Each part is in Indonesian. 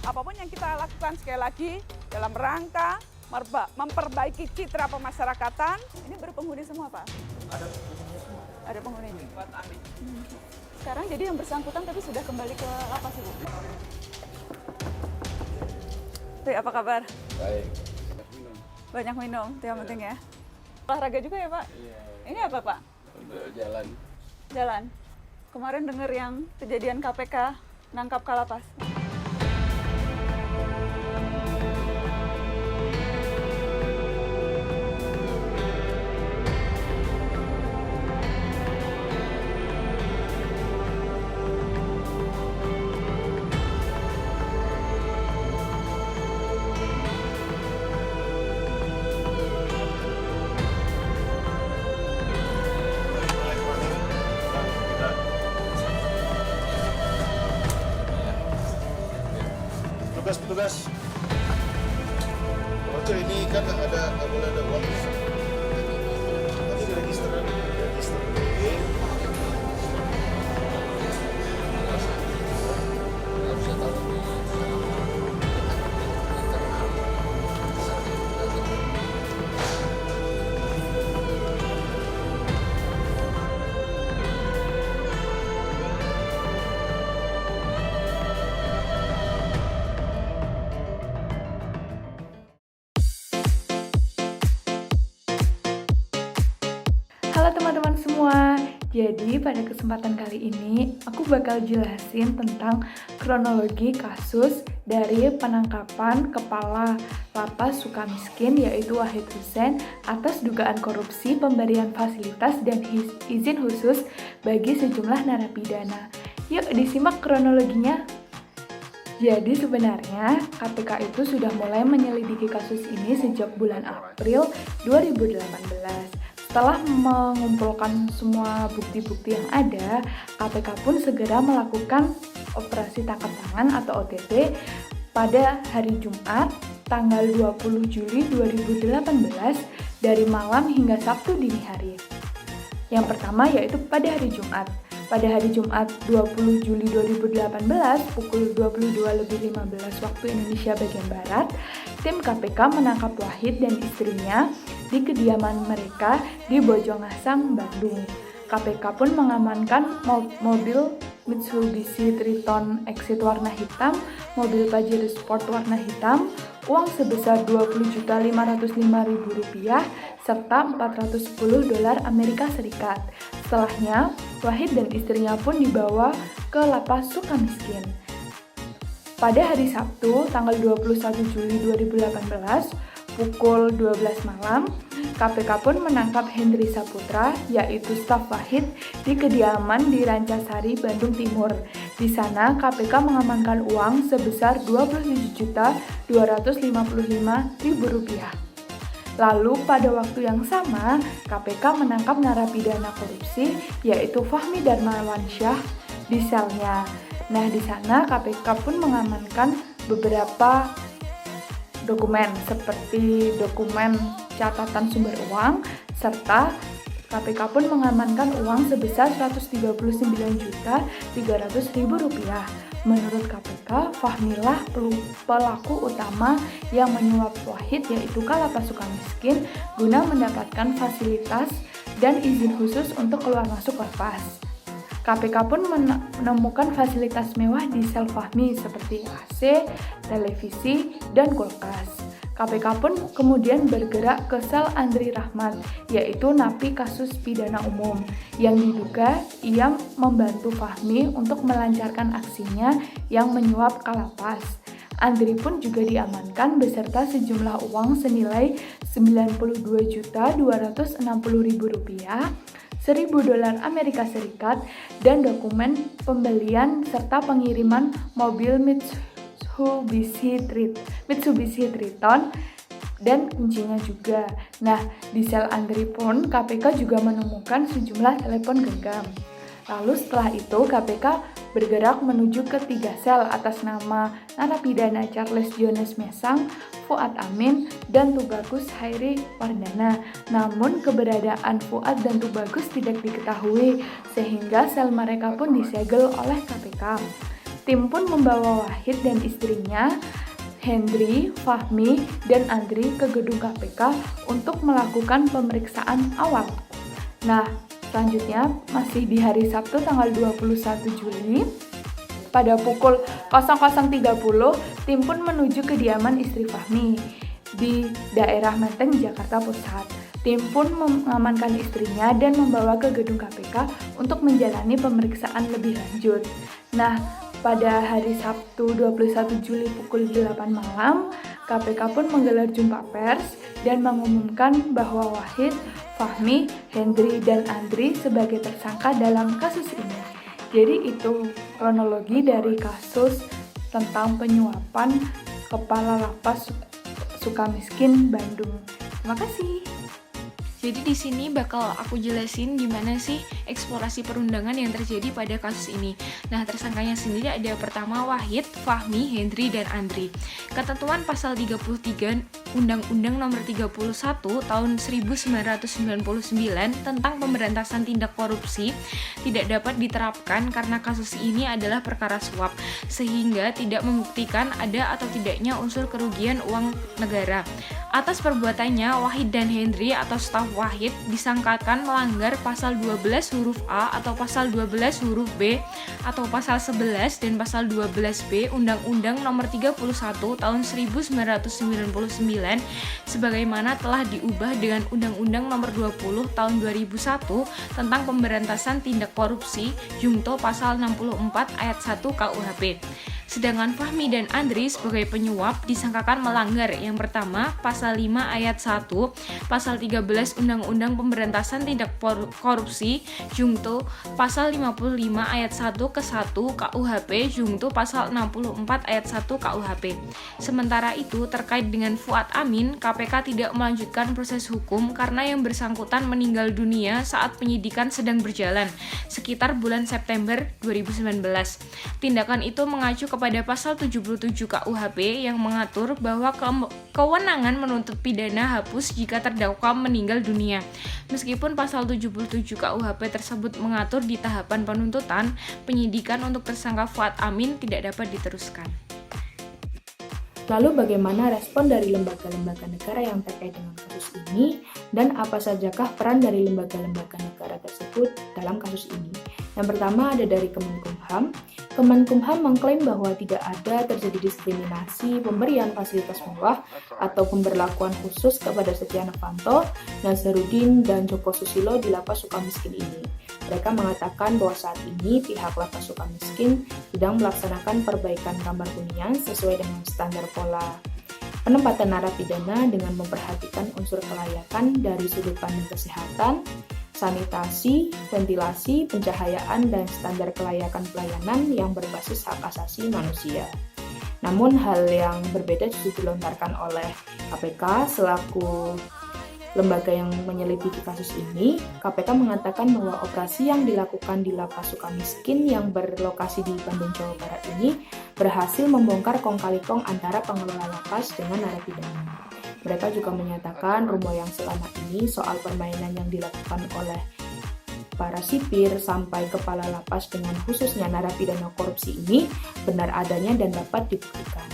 Apapun yang kita lakukan sekali lagi dalam rangka memperbaiki citra pemasyarakatan. Ini berpenghuni semua, Pak? Ada penghuni semua. Ada penghuni. Tempat ambil. Sekarang jadi yang bersangkutan tapi sudah kembali ke lapas, Ibu. Teh, apa kabar? Baik. Banyak minum, itu yang penting ya. Olahraga juga ya, Pak? Iya. Ini apa, Pak? Untuk jalan. Jalan. Kemarin dengar yang kejadian KPK nangkap Kalapas. Petugas. Oke, ini kan nggak boleh ada uang. Nanti register. Halo teman-teman semua, jadi pada kesempatan kali ini aku bakal jelasin tentang kronologi kasus dari penangkapan Kepala Lapas Sukamiskin yaitu Wahid Hussein atas dugaan korupsi pemberian fasilitas dan izin khusus bagi sejumlah narapidana. Yuk disimak kronologinya. Jadi sebenarnya KPK itu sudah mulai menyelidiki kasus ini sejak bulan April 2018. Setelah mengumpulkan semua bukti-bukti yang ada, KPK pun segera melakukan operasi tangkap tangan atau OTT pada hari Jumat tanggal 20 Juli 2018 dari malam hingga Sabtu dini hari. Yang pertama yaitu pada hari Jumat. Pada hari Jumat 20 Juli 2018 pukul 22.15 waktu Indonesia bagian Barat, tim KPK menangkap Wahid dan istrinya di kediaman mereka di Bojongasang, Bandung. KPK pun mengamankan mobil Mitsubishi Triton Exit warna hitam, mobil Pajero Sport warna hitam, uang sebesar Rp20.505.000 serta $410 Amerika Serikat. Setelahnya, Wahid dan istrinya pun dibawa ke Lapas Sukamiskin. Pada hari Sabtu, tanggal 21 Juli 2018, pukul 12 malam, KPK pun menangkap Hendri Saputra, yaitu staf Wahid, di kediaman di Rancasari, Bandung Timur. Di sana, KPK mengamankan uang sebesar Rp27.255.000. Lalu pada waktu yang sama, KPK menangkap narapidana korupsi, yaitu Fahmi Darmawansyah, di selnya. Nah, di sana KPK pun mengamankan beberapa dokumen seperti dokumen catatan sumber uang, serta KPK pun mengamankan uang sebesar Rp139.300.000. Menurut KPK, Fahmilah pelaku utama yang menyuap Wahid yaitu Kalapas Sukamiskin guna mendapatkan fasilitas dan izin khusus untuk keluar masuk lapas. KPK pun menemukan fasilitas mewah di sel Fahmi seperti AC, televisi, dan kulkas. KPK pun kemudian bergerak ke sel Andri Rahmat, yaitu napi kasus pidana umum, yang diduga ia membantu Fahmi untuk melancarkan aksinya yang menyuap Kalapas. Andri pun juga diamankan beserta sejumlah uang senilai Rp92.260.000, $1.000 Amerika Serikat, dan dokumen pembelian serta pengiriman mobil Mitsubishi Triton dan kuncinya juga. Nah, di sel Andri pun KPK juga menemukan sejumlah telepon genggam. Lalu setelah itu KPK bergerak menuju ke 3 sel atas nama narapidana Charles Jones Mesang, Fuad Amin, dan Tubagus Hairi Wardana. Namun keberadaan Fuad dan Tubagus tidak diketahui sehingga sel mereka pun disegel oleh KPK. tim pun membawa Wahid dan istrinya, Hendri, Fahmi, dan Andri ke gedung KPK untuk melakukan pemeriksaan awal. Nah, selanjutnya masih di hari Sabtu tanggal 21 Juli, pada pukul 00.30, tim pun menuju kediaman istri Fahmi di daerah Menteng, Jakarta Pusat. Tim pun mengamankan istrinya dan membawa ke gedung KPK untuk menjalani pemeriksaan lebih lanjut. Nah, pada hari Sabtu 21 Juli pukul 8 malam, KPK pun menggelar jumpa pers dan mengumumkan bahwa Wahid, Fahmi, Hendri, dan Andri sebagai tersangka dalam kasus ini. Jadi itu kronologi dari kasus tentang penyuapan Kepala Lapas Sukamiskin Bandung. Terima kasih. Jadi di sini bakal aku jelasin gimana sih eksplorasi perundangan yang terjadi pada kasus ini. Nah, tersangkanya sendiri ada pertama Wahid, Fahmi, Hendri, dan Andri. Ketentuan pasal 33 Undang-Undang Nomor 31 Tahun 1999 tentang pemberantasan tindak korupsi tidak dapat diterapkan karena kasus ini adalah perkara suap, sehingga tidak membuktikan ada atau tidaknya unsur kerugian uang negara. Atas perbuatannya, Wahid dan Hendri atau staf Wahid disangkakan melanggar pasal 12 huruf A atau pasal 12 huruf B atau pasal 11 dan pasal 12B Undang-Undang Nomor 31 Tahun 1999 sebagaimana telah diubah dengan Undang-Undang Nomor 20 Tahun 2001 tentang pemberantasan tindak korupsi Junto pasal 64 ayat 1 KUHP. Sedangkan Fahmi dan Andri sebagai penyuap disangkakan melanggar yang pertama pasal 5 ayat 1, pasal 13 Undang-Undang Pemberantasan Tindak Korupsi Junto pasal 55 ayat 1 ke 1 KUHP Junto pasal 64 ayat 1 KUHP. Sementara itu terkait dengan Fuad Amin, KPK tidak melanjutkan proses hukum karena yang bersangkutan meninggal dunia saat penyidikan sedang berjalan sekitar bulan September 2019. Tindakan itu mengacu kepada pasal 77 KUHP yang mengatur bahwa kewenangan menuntut pidana hapus jika terdakwa meninggal dunia. Meskipun pasal 77 KUHP tersebut mengatur di tahapan penuntutan, penyidikan untuk tersangka Fuad Amin tidak dapat diteruskan. Lalu bagaimana respon dari lembaga-lembaga negara yang terkait dengan kasus ini dan apa sajakah peran dari lembaga-lembaga negara tersebut dalam kasus ini? Yang pertama ada dari Kemenkumham. Kemenkumham mengklaim bahwa tidak ada terjadi diskriminasi, pemberian fasilitas mewah, atau pemberlakuan khusus kepada Setia Novanto, Nazarudin, dan Joko Susilo di Lapas Sukamiskin ini. Mereka mengatakan bahwa saat ini pihak Lapas Sukamiskin sedang melaksanakan perbaikan kamar hunian sesuai dengan standar pola penempatan narapidana dengan memperhatikan unsur kelayakan dari sudut pandang kesehatan, sanitasi, ventilasi, pencahayaan, dan standar kelayakan pelayanan yang berbasis hak asasi manusia. Namun hal yang berbeda justru dilontarkan oleh KPK selaku lembaga yang menyelidiki kasus ini. KPK mengatakan bahwa operasi yang dilakukan di Lapas Sukamiskin yang berlokasi di Bandung, Jawa Barat ini berhasil membongkar kong-kali-kong antara pengelola lapas dengan narapidana. Mereka juga menyatakan rumor yang selama ini soal permainan yang dilakukan oleh para sipir sampai kepala lapas dengan khususnya narapidana korupsi ini benar adanya dan dapat dibuktikan.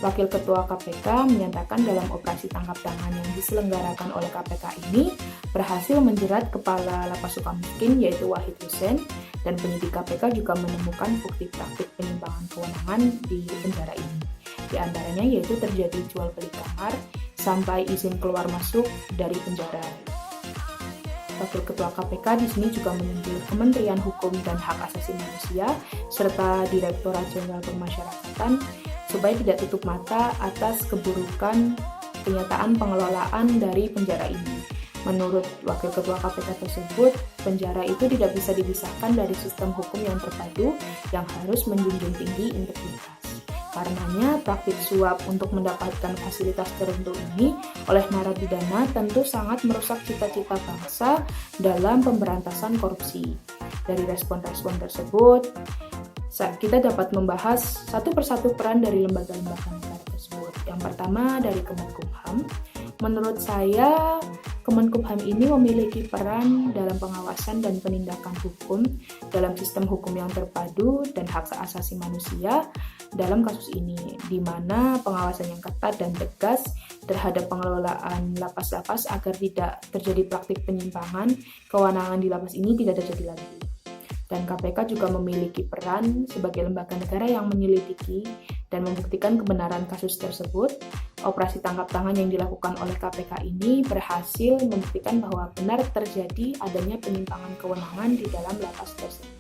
Wakil Ketua KPK menyatakan dalam operasi tangkap tangan yang diselenggarakan oleh KPK ini berhasil menjerat Kepala Lapas Sukamiskin yaitu Wahid Hussein, dan penyidik KPK juga menemukan bukti praktik penyimpangan kewenangan di penjara ini. Di antaranya yaitu terjadi jual beli kamar sampai izin keluar masuk dari penjara. Wakil Ketua KPK di sini juga menyindir Kementerian Hukum dan Hak Asasi Manusia serta Direktorat Jenderal Pemasyarakatan supaya tidak tutup mata atas keburukan kenyataan pengelolaan dari penjara ini. Menurut Wakil Ketua KPK tersebut, penjara itu tidak bisa dipisahkan dari sistem hukum yang terpadu yang harus menjunjung tinggi integritas. Karenanya, praktik suap untuk mendapatkan fasilitas tertentu ini oleh narapidana tentu sangat merusak cita-cita bangsa dalam pemberantasan korupsi. Dari respon-respon tersebut, kita dapat membahas satu persatu peran dari lembaga-lembaga negara tersebut. Yang pertama dari Kemenkumham. Menurut saya, Kemenkumham ini memiliki peran dalam pengawasan dan penindakan hukum dalam sistem hukum yang terpadu dan hak asasi manusia dalam kasus ini, di mana pengawasan yang ketat dan tegas terhadap pengelolaan lapas-lapas agar tidak terjadi praktik penyimpangan kewenangan di lapas ini tidak terjadi lagi. Dan KPK juga memiliki peran sebagai lembaga negara yang menyelidiki dan membuktikan kebenaran kasus tersebut. Operasi tangkap tangan yang dilakukan oleh KPK ini berhasil membuktikan bahwa benar terjadi adanya penyimpangan kewenangan di dalam lapas tersebut.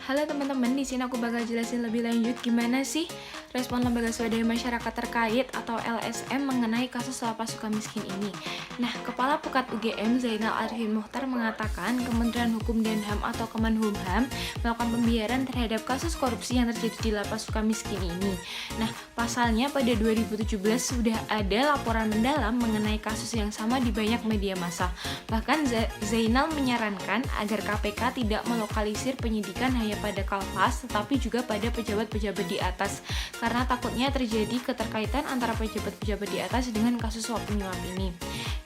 Halo teman-teman, di sini aku bakal jelasin lebih lanjut gimana sih respon Lembaga Swadaya Masyarakat Terkait atau LSM mengenai kasus lapas Sukamiskin ini. Nah, Kepala Pukat UGM Zainal Arifin Muchtar mengatakan Kementerian Hukum dan HAM atau Kemenhumham melakukan pembiaran terhadap kasus korupsi yang terjadi di lapas Sukamiskin ini. Nah, pasalnya pada 2017 sudah ada laporan mendalam mengenai kasus yang sama di banyak media massa. Bahkan Zainal menyarankan agar KPK tidak melokalisir penyidikan hanya pada Kalpas, tetapi juga pada pejabat-pejabat di atas, karena takutnya terjadi keterkaitan antara pejabat-pejabat di atas dengan kasus suap menyuap ini.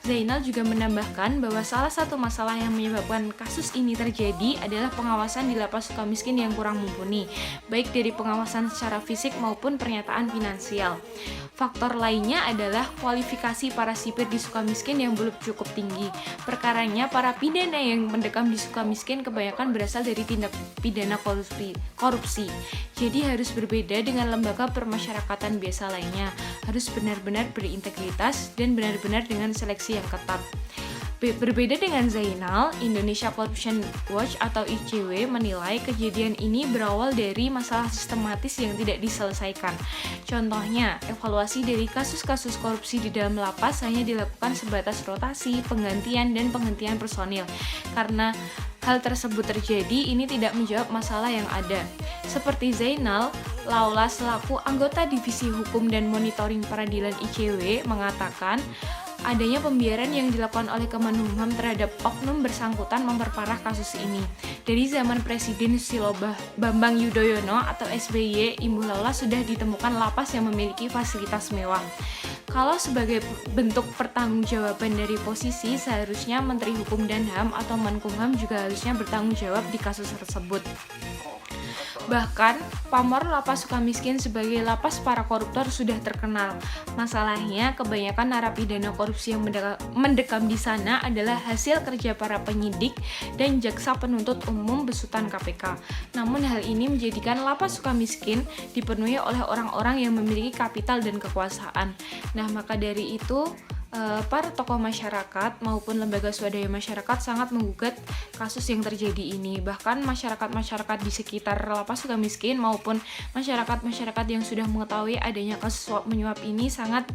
Zainal juga menambahkan bahwa salah satu masalah yang menyebabkan kasus ini terjadi adalah pengawasan di lapas Sukamiskin yang kurang mumpuni, baik dari pengawasan secara fisik maupun pernyataan finansial. Faktor lainnya adalah kualifikasi para sipir di Sukamiskin yang belum cukup tinggi. Perkaranya, para pidana yang mendekam di Sukamiskin kebanyakan berasal dari tindak pidana korupsi. Jadi harus berbeda dengan lembaga permasyarakatan biasa lainnya, harus benar-benar berintegritas dan benar-benar dengan seleksi yang ketat. Berbeda dengan Zainal, Indonesia Corruption Watch atau ICW menilai kejadian ini berawal dari masalah sistematis yang tidak diselesaikan. Contohnya, evaluasi dari kasus-kasus korupsi di dalam lapas hanya dilakukan sebatas rotasi, penggantian, dan penghentian personil. Karena hal tersebut terjadi, ini tidak menjawab masalah yang ada. Seperti Zainal, Laula selaku anggota Divisi Hukum dan Monitoring Peradilan ICW mengatakan, adanya pembiaran yang dilakukan oleh Kemenhumham terhadap oknum bersangkutan memperparah kasus ini. Dari zaman Presiden Susilo Bambang Yudhoyono atau SBY, Ibu Laula sudah ditemukan lapas yang memiliki fasilitas mewah. Kalau sebagai bentuk pertanggungjawaban dari posisi, seharusnya Menteri Hukum dan HAM atau Menkumham juga harusnya bertanggung jawab di kasus tersebut. Bahkan, pamor lapas Sukamiskin sebagai lapas para koruptor sudah terkenal. Masalahnya, kebanyakan narapidana korupsi yang mendekam di sana adalah hasil kerja para penyidik dan jaksa penuntut umum besutan KPK. Namun hal ini menjadikan lapas Sukamiskin dipenuhi oleh orang-orang yang memiliki kapital dan kekuasaan. Nah, maka dari itu, para tokoh masyarakat maupun lembaga swadaya masyarakat sangat menggugat kasus yang terjadi ini. Bahkan masyarakat-masyarakat di sekitar lapas Sukamiskin maupun masyarakat-masyarakat yang sudah mengetahui adanya kasus suap menyuap ini sangat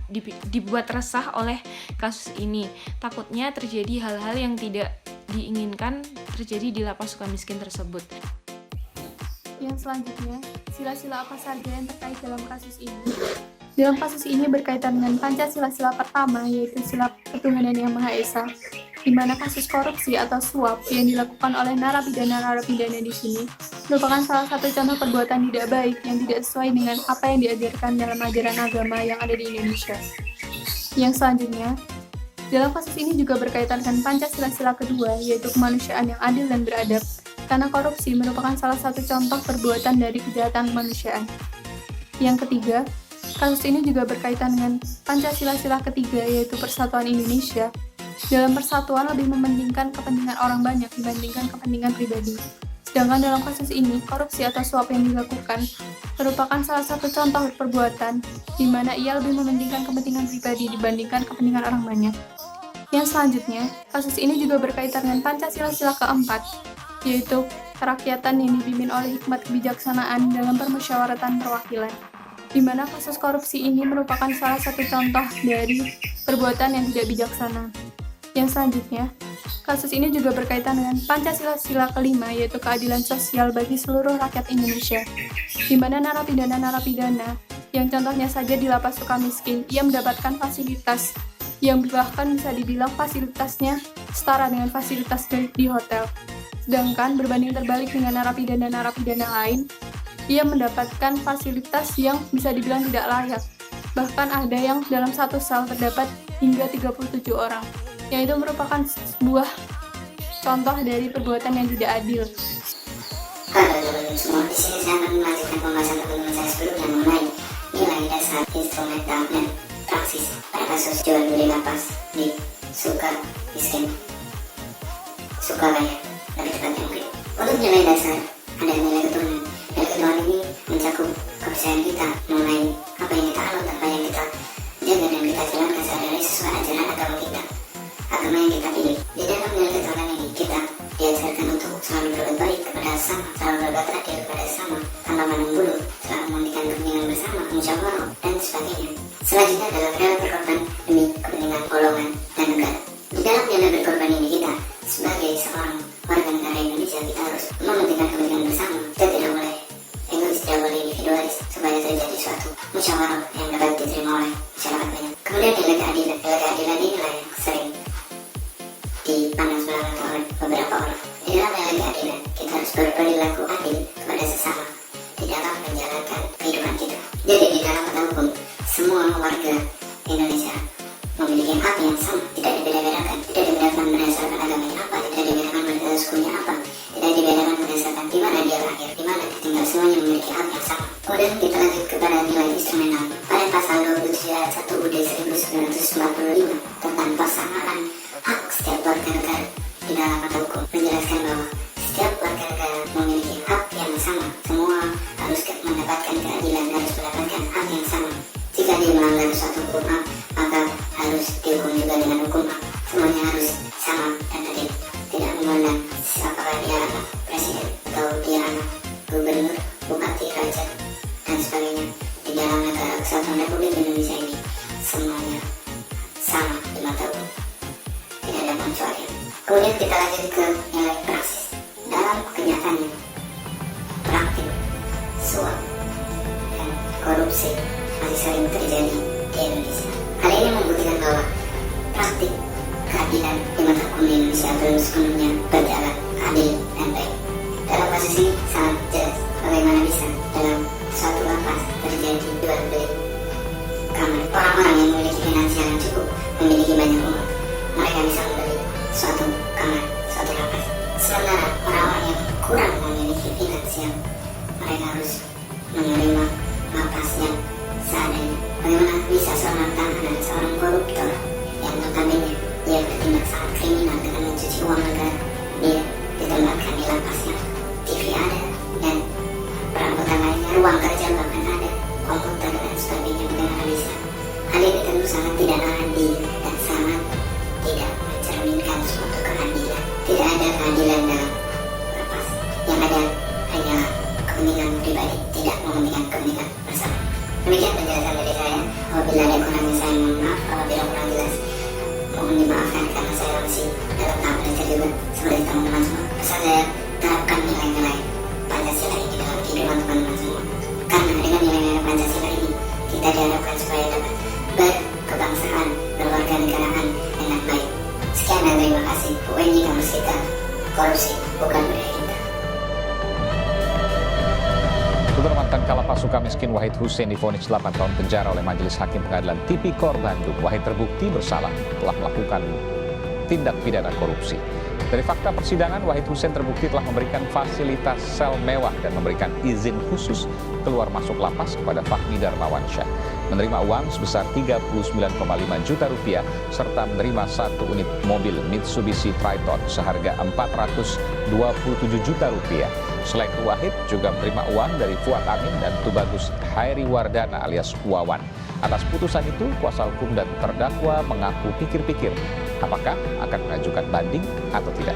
dibuat resah oleh kasus ini. Takutnya terjadi hal-hal yang tidak diinginkan terjadi di lapas Sukamiskin tersebut. Yang selanjutnya, sila-sila apa saja yang terkait dalam kasus ini? Dalam kasus ini berkaitan dengan Pancasila-sila pertama, yaitu sila ketuhanan yang Maha Esa, di mana kasus korupsi atau suap yang dilakukan oleh narapidana di sini merupakan salah satu contoh perbuatan tidak baik yang tidak sesuai dengan apa yang diajarkan dalam ajaran agama yang ada di Indonesia. Yang selanjutnya, dalam kasus ini juga berkaitan dengan Pancasila-sila kedua, yaitu kemanusiaan yang adil dan beradab, karena korupsi merupakan salah satu contoh perbuatan dari kejahatan kemanusiaan. Yang ketiga, kasus ini juga berkaitan dengan Pancasila-sila ketiga, yaitu Persatuan Indonesia. Dalam persatuan lebih mementingkan kepentingan orang banyak dibandingkan kepentingan pribadi. Sedangkan dalam kasus ini, korupsi atau suap yang dilakukan merupakan salah satu contoh perbuatan di mana ia lebih mementingkan kepentingan pribadi dibandingkan kepentingan orang banyak. Yang selanjutnya, kasus ini juga berkaitan dengan Pancasila-sila keempat, yaitu kerakyatan yang dipimpin oleh hikmat kebijaksanaan dalam permusyawaratan perwakilan, di mana kasus korupsi ini merupakan salah satu contoh dari perbuatan yang tidak bijaksana. Yang selanjutnya, kasus ini juga berkaitan dengan Pancasila-sila kelima, yaitu keadilan sosial bagi seluruh rakyat Indonesia, di mana narapidana yang contohnya saja di lapas Sukamiskin, ia mendapatkan fasilitas yang bahkan bisa dibilang fasilitasnya setara dengan fasilitas di hotel. Sedangkan berbanding terbalik dengan narapidana lain, ia mendapatkan fasilitas yang bisa dibilang tidak layak. Bahkan ada yang dalam satu sel terdapat hingga 37 orang, yang itu merupakan sebuah contoh dari perbuatan yang tidak adil. Halo teman-teman semua, di sini saya akan melanjutkan pembahasan teman-teman saya sebelumnya mengenai nilai dasar instrumental dan praksis pada kasus jual beli lapas di Sukabaya, lebih tepatnya mungkin. Untuk nilai dasar ada nilai keturunan. Nilai keturunan ini mencakup kepercayaan kita mengenai apa yang kita anut, apa yang kita jaga dan kita jalankan sehari-hari sesuai ajaran agama kita, agama yang kita pilih. Di dalam nilai keturunan ini kita diajarkan untuk selalu berbuat baik kepada sesama, selalu berbuat adil kepada sesama, tanpa pandang bulu, selalu mementingkan kepentingan bersama, musyawarah dan sebagainya. Selanjutnya adalah rela berkorban demi kepentingan golongan dan negara. Di dalam rela berkorban ini kita sebagai seorang warga negara Indonesia kita harus mementingkan kepentingan bersama. Kita tidak boleh egois, tidak boleh individualis supaya terjadi suatu musyawarah yang dapat diterima oleh masyarakat banyak. Kemudian nilai keadilan. Nilai keadilan inilah yang sering dipandang sebelah mata oleh beberapa orang. Di dalam nilai keadilan kita harus berperilaku adil kepada sesama di dalam menjalankan kehidupan kita. Jadi di dalam mata hukum semua warga Indonesia memiliki hak yang sama, tidak dibedakan berdasarkan agamanya apa, tidak dibedakan berdasarkan sukunya apa, tidak dibedakan berdasarkan di mana dia lahir, di mana dia tinggal, semuanya memiliki hak yang sama. Kemudian kita lanjut kepada nilai instrumental. Pada pasal 27 ayat 1 UUD 1945 tentang persamaan hak setiap warga negara di dalam mata hukum menjelaskan bahwa setiap warga negara memiliki hak yang sama, semua harus mendapatkan keadilan, harus mendapatkan hak yang sama. Jika dia melanggar suatu hukum hak, maka harus dihukum juga dengan hukum hak. Semuanya harus sama dan adil, tidak memandang apakah dia anak presiden atau dia anak gubernur, bupati, raja dan sebagainya. Di dalam negara kesatuan Republik Indonesia ini semuanya sama di mata hukum, tidak ada pengecualian. Kemudian kita lanjut ke nilai praksis. Dalam kenyataannya, praktik suap dan korupsi masih sering terjadi di Indonesia. Hal ini membuktikan bahwa praktik keadilan di mata hukum di Indonesia belum sepenuhnya berjalan adil dan baik. Dalam kasus ini sangat jelas bagaimana bisa dalam suatu lapas terjadi jual beli kamar. Orang-orang yang memiliki finansial yang cukup, memiliki banyak uang, mereka bisa membeli suatu kamar, suatu lapas. Sementara orang-orang yang kurang memiliki finansial, mereka harus menerima lapas yang seadanya. Bagaimana bisa seorang tahanan, seorang koruptor yang notabene dia bertindak sangat kriminal dengan mencuci uang negara, dia ditempatkan di lapas yang TV ada dan perabotan lainnya, ruang kerja bahkan ada, komputer dan sebagainya. Bagaimana bisa? Hal ini tentu sangat tidak adil dan sangat tidak mencerminkan suatu keadilan. Tidak ada keadilan dalam lapas. Yang ada hanyalah kepentingan pribadi, tidak mementingkan kepentingan bersama. Demikian penjelasan dari saya. Apabila ada kurangnya saya mohon maaf. Apabila kurang jelas mohon dimaafkan karena saya masih dalam tahap belajar juga seperti teman-teman semua. Pesan saya, terapkan nilai-nilai Pancasila ini dalam kehidupan teman-teman semua. Karena dengan nilai-nilai Pancasila ini kita diharapkan supaya dapat berkebangsaan, berwarga negaraan dengan baik. Sekian dan terima kasih. UNY kampus kita, korupsi bukan budaya kita. Saudara, mantan Kalapas Sukamiskin Wahid Hussein divonis 8 tahun penjara oleh Majelis Hakim Pengadilan Tipikor Bandung. Wahid terbukti bersalah telah melakukan tindak pidana korupsi. Dari fakta persidangan, Wahid Hussein terbukti telah memberikan fasilitas sel mewah dan memberikan izin khusus keluar masuk lapas kepada Fahmi Darmawan Syah, menerima uang sebesar 39,5 juta rupiah serta menerima 1 unit mobil Mitsubishi Triton seharga 427 juta rupiah. Selain itu, Wahid juga menerima uang dari Fuad Amin dan Tubagus Hairi Wardana alias Wawan. Atas putusan itu, kuasa hukum dan terdakwa mengaku pikir-pikir apakah akan mengajukan banding atau tidak.